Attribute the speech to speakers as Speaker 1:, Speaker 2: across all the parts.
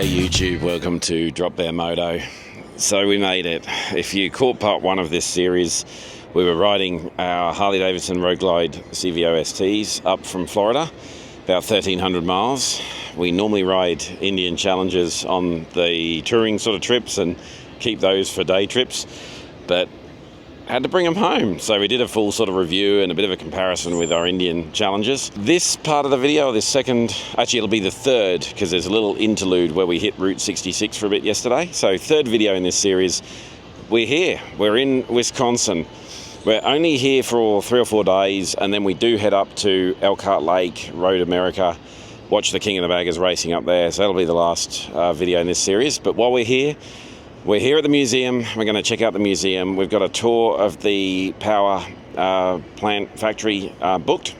Speaker 1: G'day YouTube, welcome to Drop Bear Moto. So we made it. If you caught part one of this series, we were riding our Harley Davidson Road Glide CVO STs up from Florida, about 1,300 miles. We normally ride Indian Challengers on the touring sort of trips and keep those for day trips, but had to bring them home. So we did a full sort of review and a bit of a comparison with our Indian Challengers. This part of the video, this second, actually it'll be the third, because there's a little interlude where we hit Route 66 for a bit yesterday. So third video in this series. We're here, we're in Wisconsin. We're only here for 3 or 4 days, and then we do head up to Elkhart Lake, Road America, watch the King of the Baggers racing up there. So that'll be the last video in this series. But while we're here at the museum. We're going to check out the museum. We've got a tour of the Powertrain Factory booked.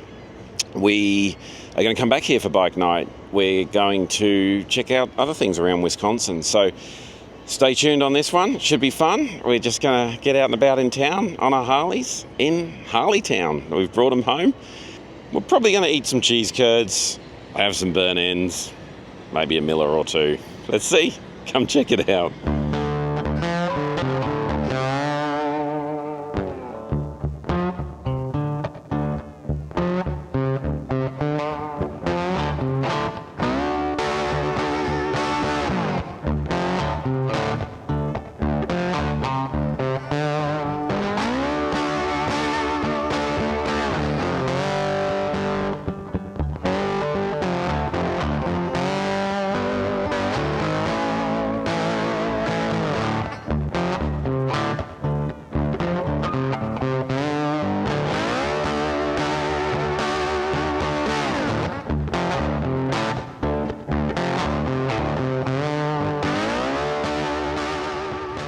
Speaker 1: We are going to come back here for bike night. We're going to check out other things around Wisconsin. So stay tuned on this one. It should be fun. We're just going to get out and about in town on our Harleys in Harleytown. We've brought them home. We're probably going to eat some cheese curds, have some burn ends, maybe a Miller or two. Let's see. Come check it out.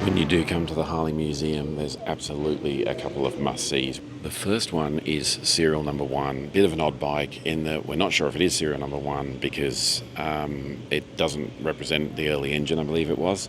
Speaker 1: When you do come to the Harley Museum, there's absolutely a couple of must-sees. The first one is serial number 1. Bit of an odd bike in that we're not sure if it is serial number 1 because it doesn't represent the early engine, I believe it was.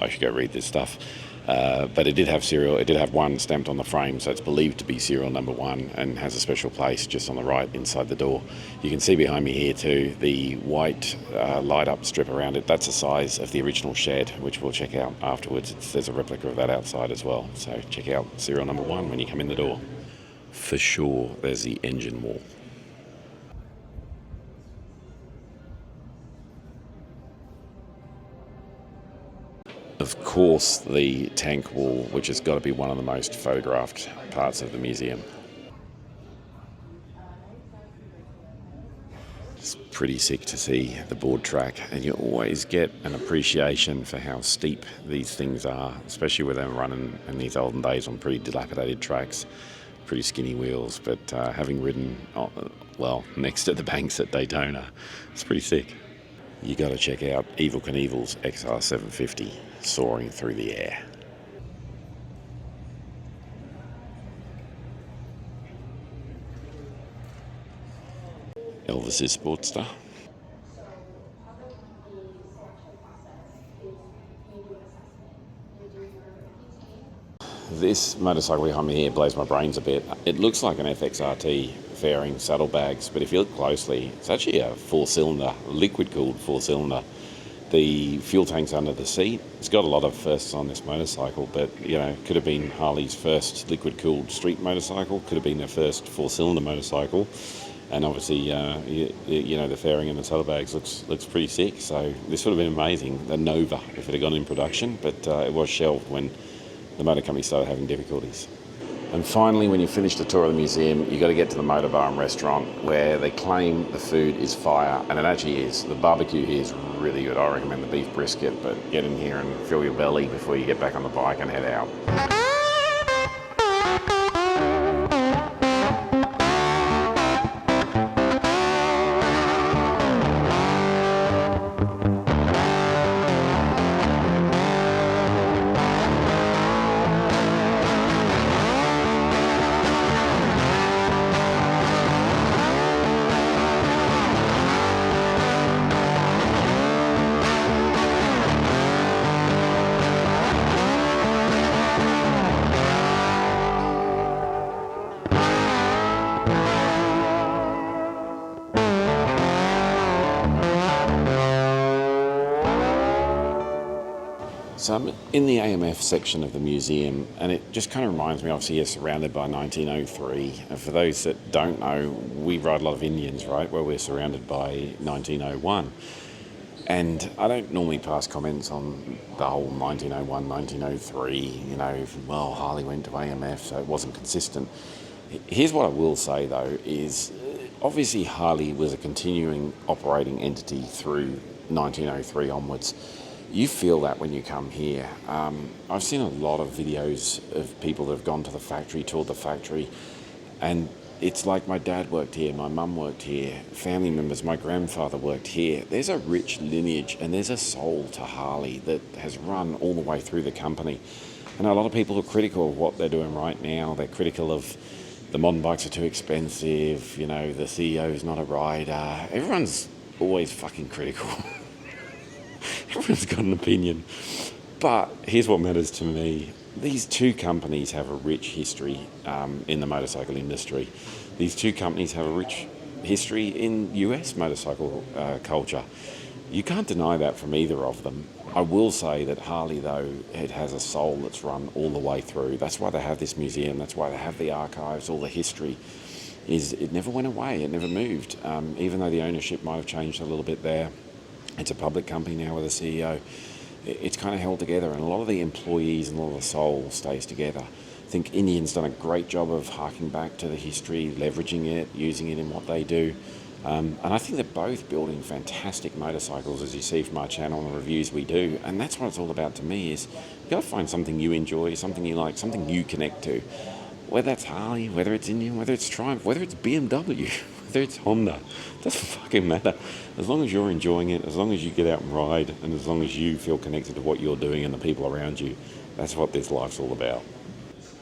Speaker 1: I should go read this stuff. But it did have 1 stamped on the frame, so it's believed to be serial number 1 and has a special place just on the right inside the door. You can see behind me here too the white light up strip around it. That's the size of the original shed, which we'll check out afterwards. There's a replica of that outside as well, so check out serial number 1 when you come in the door. For sure, there's the engine wall. Of course, the tank wall, which has got to be one of the most photographed parts of the museum. It's pretty sick to see the board track, and you always get an appreciation for how steep these things are, especially with them running in these olden days on pretty dilapidated tracks, pretty skinny wheels, but having ridden, next to the banks at Daytona, it's pretty sick. You got to check out Evel Knievel's XR750 soaring through the air. Elvis's Sportster. This motorcycle behind me here blows my brains a bit. It looks like an FXRT fairing saddlebags, but if you look closely, it's actually a 4-cylinder, liquid-cooled 4-cylinder. The fuel tank's under the seat. It's got a lot of firsts on this motorcycle, but could have been Harley's first liquid-cooled street motorcycle, could have been their first 4-cylinder motorcycle, and obviously, the fairing and the saddlebags looks pretty sick. So this would have been amazing, the Nova, if it had gone in production, but it was shelved when the motor company started having difficulties. And finally, when you finish the tour of the museum, you've got to get to the motor bar and restaurant where they claim the food is fire, and it actually is. The barbecue here is really good. I recommend the beef brisket, but get in here and fill your belly before you get back on the bike and head out. So I'm in the AMF section of the museum, and it just kind of reminds me, obviously, you're surrounded by 1903. And for those that don't know, we ride a lot of Indians, right, where we're surrounded by 1901. And I don't normally pass comments on the whole 1901, 1903, well, Harley went to AMF, so it wasn't consistent. Here's what I will say, though, is obviously Harley was a continuing operating entity through 1903 onwards. You feel that when you come here. I've seen a lot of videos of people that have gone to the factory, toured the factory, and it's like my dad worked here, my mum worked here, family members, my grandfather worked here. There's a rich lineage and there's a soul to Harley that has run all the way through the company. And a lot of people are critical of what they're doing right now. They're critical of the modern bikes are too expensive, the CEO's not a rider. Everyone's always fucking critical. Everyone's got an opinion. But here's what matters to me. These two companies have a rich history in the motorcycle industry. These two companies have a rich history in US motorcycle culture. You can't deny that from either of them. I will say that Harley, though, it has a soul that's run all the way through. That's why they have this museum. That's why they have the archives, all the history. It never went away. It never moved. Even though the ownership might have changed a little bit there. It's a public company now with a CEO. It's kind of held together, and a lot of the employees and a lot of the soul stays together. I think Indian's done a great job of harking back to the history, leveraging it, using it in what they do. And I think they're both building fantastic motorcycles, as you see from our channel and the reviews we do. And that's what it's all about to me, is you've got to find something you enjoy, something you like, something you connect to. Whether that's Harley, whether it's Indian, whether it's Triumph, whether it's BMW, whether it's Honda, it doesn't fucking matter. As long as you're enjoying it, as long as you get out and ride, and as long as you feel connected to what you're doing and the people around you, that's what this life's all about.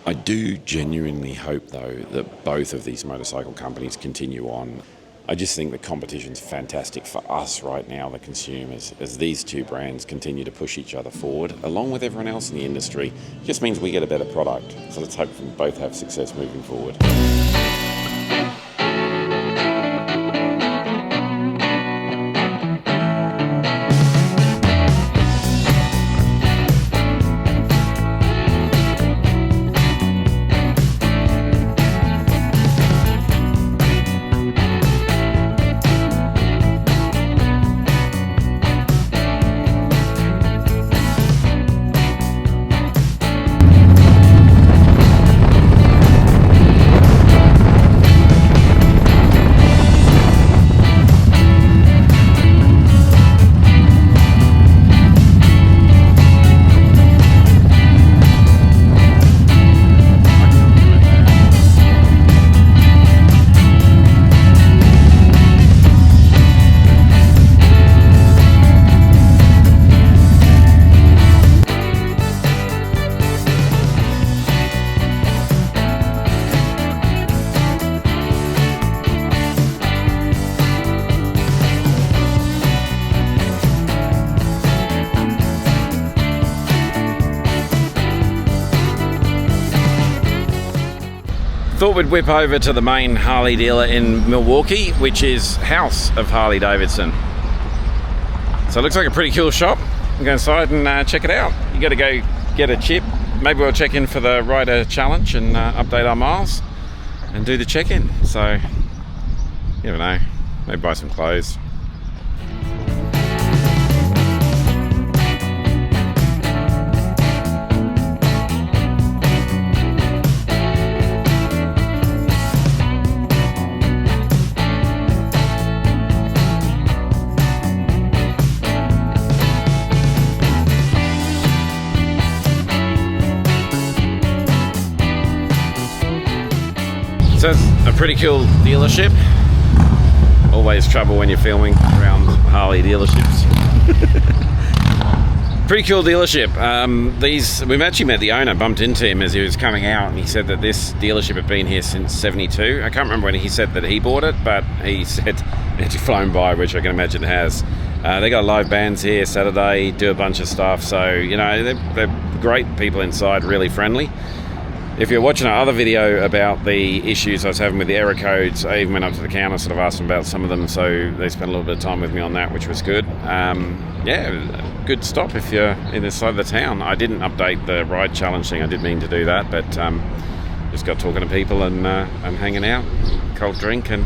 Speaker 1: I do genuinely hope, though, that both of these motorcycle companies continue on. I just think the competition's fantastic for us right now, the consumers, as these two brands continue to push each other forward, along with everyone else in the industry. It just means we get a better product. So let's hope we both have success moving forward. Thought we'd whip over to the main Harley dealer in Milwaukee, which is House of Harley Davidson. So it looks like a pretty cool shop. I'll go inside and check it out. You got to go get a chip. Maybe we'll check in for the rider challenge and update our miles and do the check-in. So you never know, maybe buy some clothes. So it's a pretty cool dealership. Always trouble when you're filming around Harley dealerships. Pretty cool dealership. We've actually met the owner, bumped into him as he was coming out, and he said that this dealership had been here since '72. I can't remember when he said that he bought it, but he said it had flown by, which I can imagine it has. They got live bands here Saturday, do a bunch of stuff. So, they're great people inside, really friendly. If you're watching our other video about the issues I was having with the error codes, I even went up to the counter, sort of asked them about some of them, so they spent a little bit of time with me on that, which was good. Yeah, good stop if you're in this side of the town. I didn't update the ride challenge thing, I did mean to do that, but just got talking to people and hanging out, cold drink and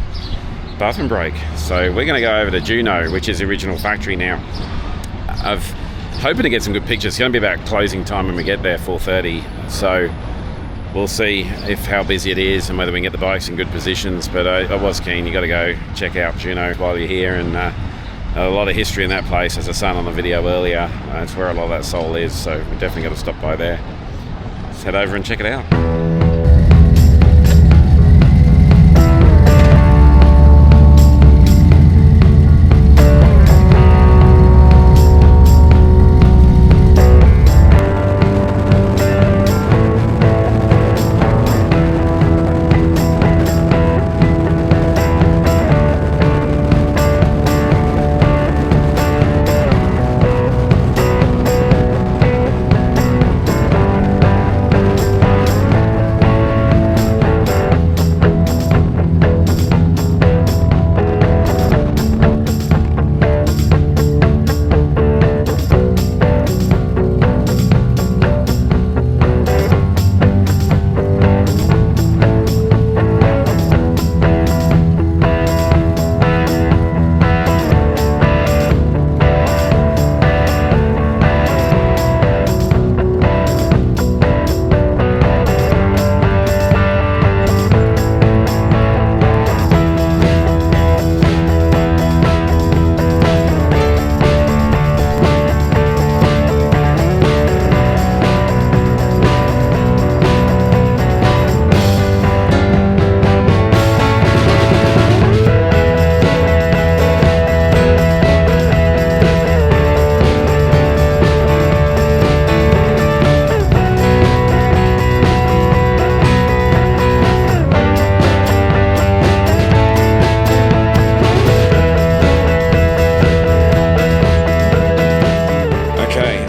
Speaker 1: bathroom break. So we're going to go over to Juneau, which is the original factory now. I'm hoping to get some good pictures. It's going to be about closing time when we get there, 4:30, so we'll see how busy it is and whether we can get the bikes in good positions, but I was keen. You got to go check out Juneau while you're here, and a lot of history in that place, as I said on the video earlier. It's where a lot of that soul is, so we definitely got to stop by there. Let's head over and check it out.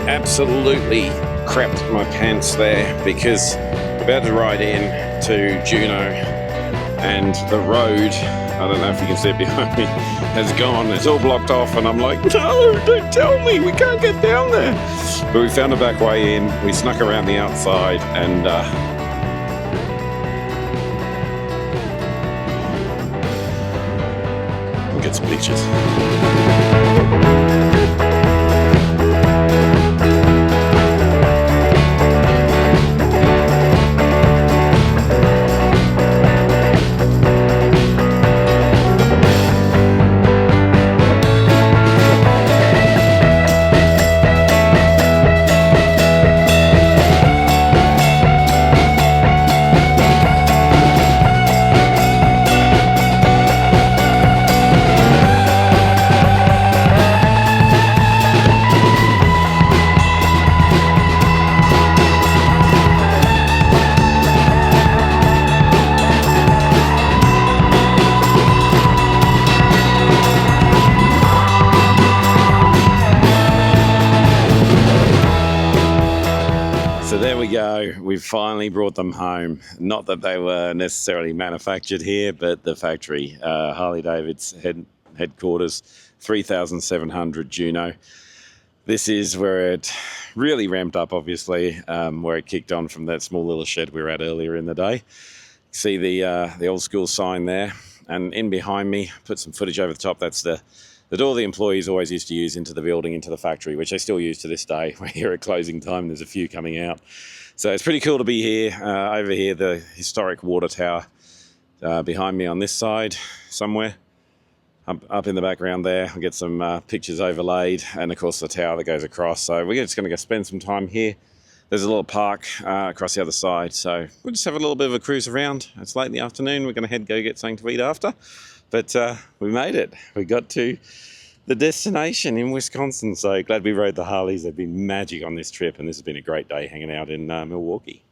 Speaker 1: Absolutely crapped my pants there because I'm about to ride in to Juneau and the road, I don't know if you can see it behind me, has gone. It's all blocked off and I'm like, no, don't tell me, we can't get down there. But we found a back way in, we snuck around the outside and we'll get some pictures. So there we go, we've finally brought them home. Not that they were necessarily manufactured here, but the factory, Harley Davidson headquarters, 3700 Juneau. This is where it really ramped up, obviously, where it kicked on from that small little shed we were at earlier in the day. See the old school sign there, and in behind me, put some footage over the top, that's the door the employees always used to use into the building, into the factory, which they still use to this day. We're here at closing time, there's a few coming out. So it's pretty cool to be here. Over here, the historic water tower behind me on this side somewhere. Up in the background there, I'll get some pictures overlaid, and of course the tower that goes across. So we're just going to go spend some time here. There's a little park across the other side, so we'll just have a little bit of a cruise around. It's late in the afternoon, we're going to go get something to eat after. But we made it. We got to the destination in Wisconsin, so glad we rode the Harleys. They've been magic on this trip, and this has been a great day hanging out in Milwaukee.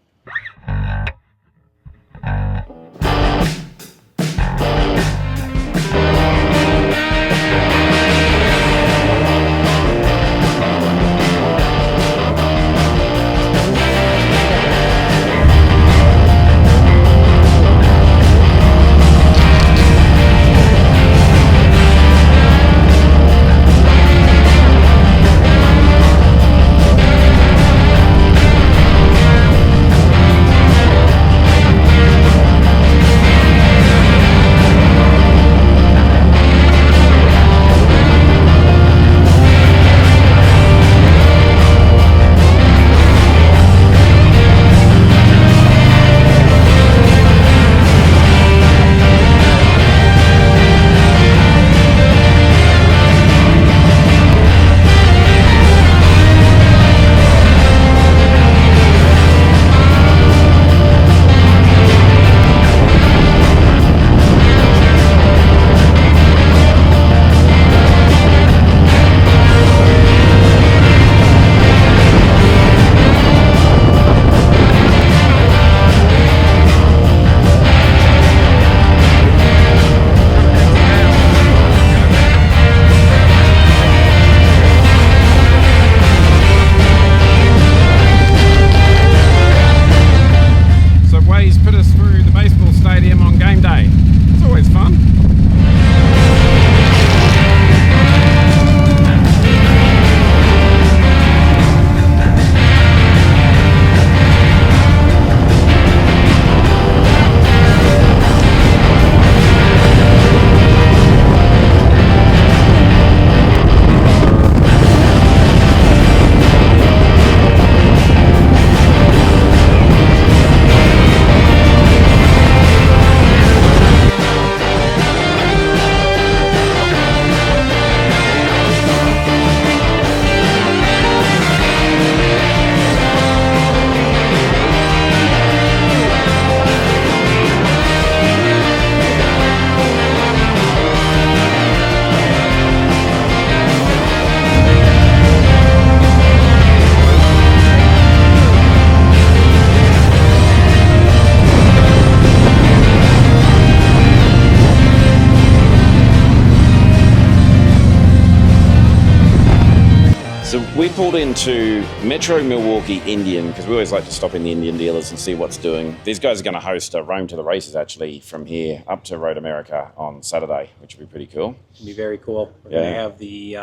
Speaker 1: We pulled into Metro Milwaukee Indian because we always like to stop in the Indian dealers and see what's doing. These guys are going to host a Roam to the Races actually from here up to Road America on Saturday, which would be pretty cool.
Speaker 2: It'll be very cool. We're going to have the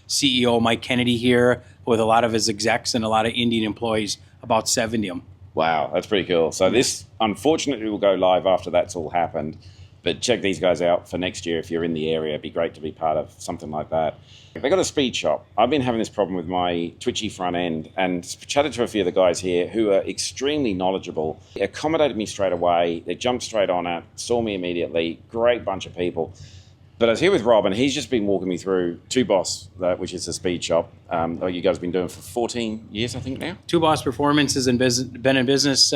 Speaker 2: CEO, Mike Kennedy, here with a lot of his execs and a lot of Indian employees, about 70 of them.
Speaker 1: Wow, that's pretty cool. So this, unfortunately, will go live after that's all happened. But check these guys out for next year if you're in the area. It'd be great to be part of something like that. They got a speed shop. I've been having this problem with my twitchy front end and chatted to a few of the guys here who are extremely knowledgeable. They accommodated me straight away. They jumped straight on it, saw me immediately. Great bunch of people. But I was here with Rob, and he's just been walking me through Two Boss, which is a speed shop that you guys have been doing for 14 years, I think, now?
Speaker 2: Two Boss Performance has been in business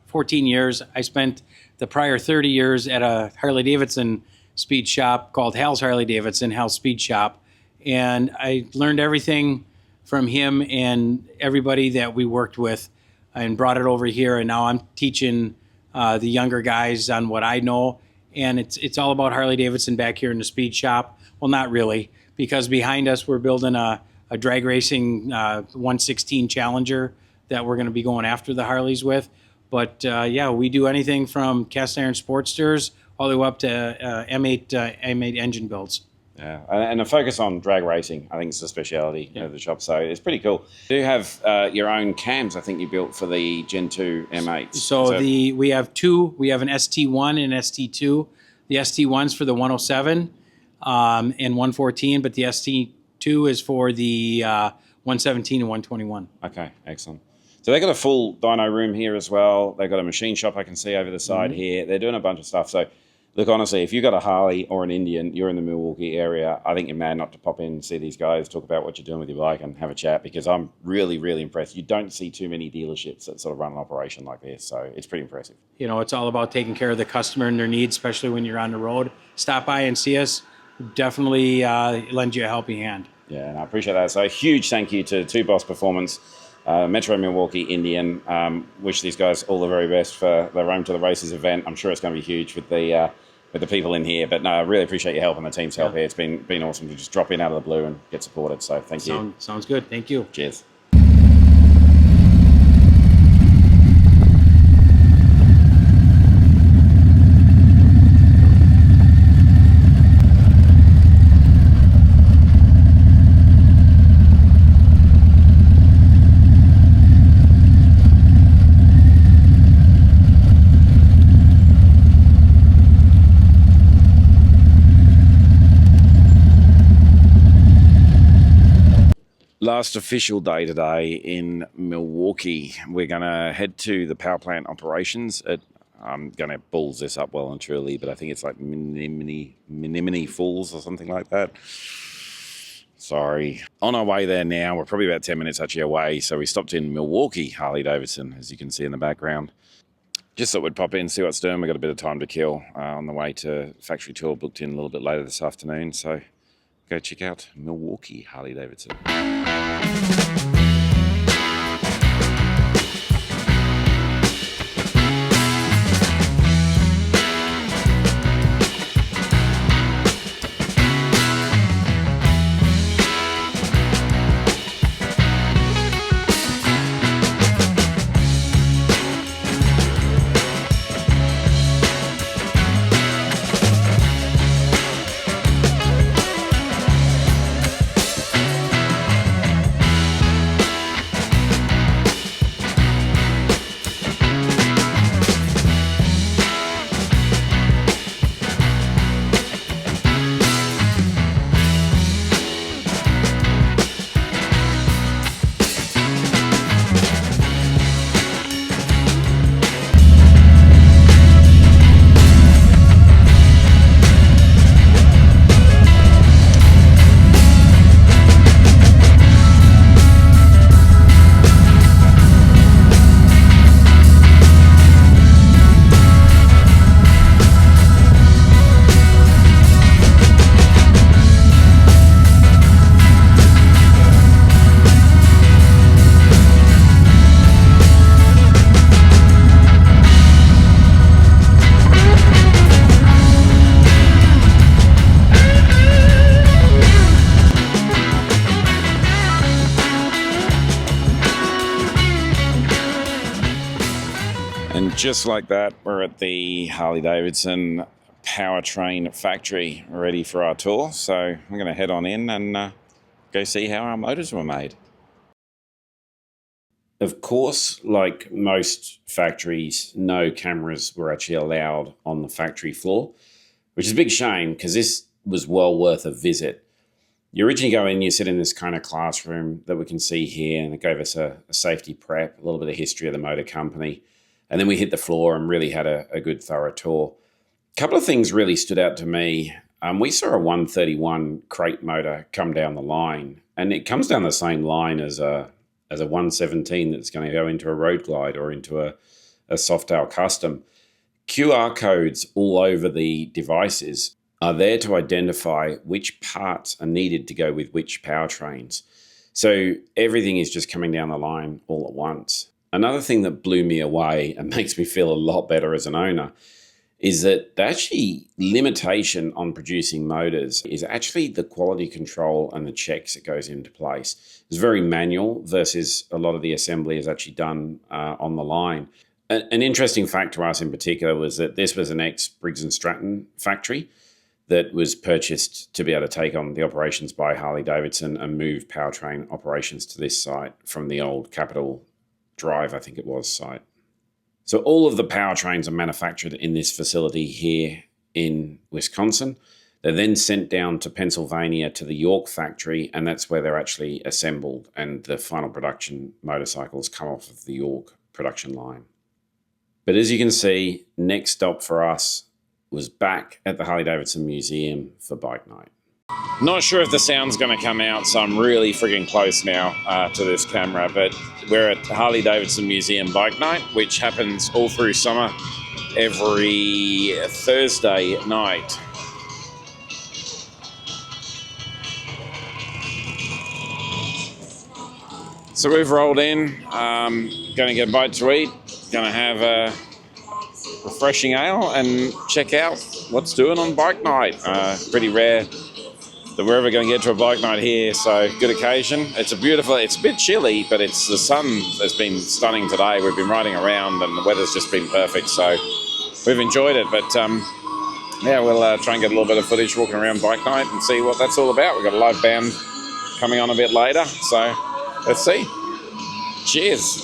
Speaker 2: 14 years. I spent the prior 30 years at a Harley Davidson speed shop called Hal's Harley Davidson, Hal's Speed Shop. And I learned everything from him and everybody that we worked with and brought it over here. And now I'm teaching the younger guys on what I know. And it's all about Harley Davidson back here in the speed shop. Well, not really, because behind us we're building a drag racing 116 Challenger that we're going to be going after the Harleys with. But yeah, we do anything from cast iron Sportsters all the way up to M8 engine builds.
Speaker 1: Yeah, and a focus on drag racing, I think, is the speciality of the shop. So it's pretty cool. You have your own cams, I think you built for the Gen 2 M8s.
Speaker 2: So we have two. We have an ST1 and ST2. The ST1's for the 107 and 114, but the ST2 is for the 117 and 121.
Speaker 1: Okay, excellent. So they've got a full dyno room here as well. They've got a machine shop I can see over the side here. They're doing a bunch of stuff. So look, honestly, if you've got a Harley or an Indian, you're in the Milwaukee area, I think you're mad not to pop in and see these guys, talk about what you're doing with your bike and have a chat, because I'm really, really impressed. You don't see too many dealerships that sort of run an operation like this, so it's pretty impressive.
Speaker 2: You know, it's all about taking care of the customer and their needs, especially when you're on the road. Stop by and see us. Definitely lend you a helping hand.
Speaker 1: Yeah, and I appreciate that. So a huge thank you to Two Boss Performance, Metro Milwaukee Indian. Wish these guys all the very best for the Roam to the Races event. I'm sure it's going to be huge with the people in here. But no, I really appreciate your help and the team's help here. It's been awesome to just drop in out of the blue and get supported. So thank you.
Speaker 2: Sounds good. Thank you.
Speaker 1: Cheers. Last official day today in Milwaukee. We're going to head to the power plant operations. I'm going to balls this up well and truly, but I think it's like Menominee Falls or something like that. Sorry. On our way there now. We're probably about 10 minutes actually away. So we stopped in Milwaukee, Harley Davidson, as you can see in the background. Just thought we'd pop in, see what's doing. We've got a bit of time to kill on the way to factory tour, booked in a little bit later this afternoon. So go check out Milwaukee Harley Davidson. Just like that, we're at the Harley Davidson Powertrain Factory, ready for our tour. So I'm going to head on in and go see how our motors were made. Of course, like most factories, no cameras were actually allowed on the factory floor, which is a big shame because this was well worth a visit. You originally go in, you sit in this kind of classroom that we can see here, and it gave us a safety prep, a little bit of history of the motor company. And then we hit the floor and really had a good thorough tour. A couple of things really stood out to me. We saw a 131 crate motor come down the line, and it comes down the same line as a 117 that's going to go into a road glide or into a Softail custom. QR codes all over the devices are there to identify which parts are needed to go with which powertrains. So everything is just coming down the line all at once. Another thing that blew me away and makes me feel a lot better as an owner is that the actually limitation on producing motors is actually the quality control and the checks that goes into place. It's very manual versus a lot of the assembly is actually done on the line. An interesting fact to us in particular was that this was an ex-Briggs & Stratton factory that was purchased to be able to take on the operations by Harley Davidson and move powertrain operations to this site from the old Capitol Drive, I think it was, site. So all of the powertrains are manufactured in this facility here in Wisconsin. They're then sent down to Pennsylvania to the York factory, and that's where they're actually assembled, and the final production motorcycles come off of the York production line. But as you can see, next stop for us was back at the Harley Davidson Museum for bike night. Not sure if the sound's going to come out, so I'm really frigging close now to this camera, but we're at the Harley Davidson Museum Bike Night, which happens all through summer, every Thursday night. So we've rolled in, going to get a bite to eat, going to have a refreshing ale and check out what's doing on bike night. Pretty rare that we're ever going to get to a bike night here, so good occasion. It's a bit chilly, but it's the sun has been stunning today. We've been riding around and the weather's just been perfect, so we've enjoyed it. But yeah, we'll try and get a little bit of footage walking around bike night and see what that's all about. We've got a live band coming on a bit later, so let's see. Cheers.